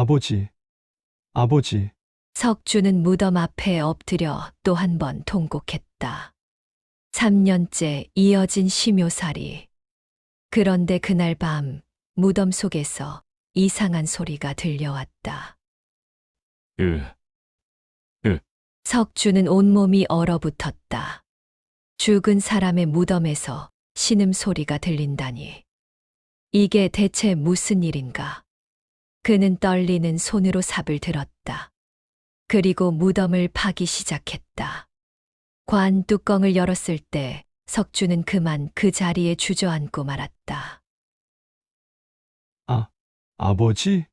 아버지, 아버지, 석주는 무덤 앞에 엎드려 또 한 번 통곡했다. 3년째 이어진 심요살이. 그런데 그날 밤 무덤 속에서 이상한 소리가 들려왔다. 으, 석주는 온몸이 얼어붙었다. 죽은 사람의 무덤에서 신음소리가 들린다니. 이게 대체 무슨 일인가? 그는 떨리는 손으로 삽을 들었다. 그리고 무덤을 파기 시작했다. 관 뚜껑을 열었을 때 석주는 그만 그 자리에 주저앉고 말았다. 아버지?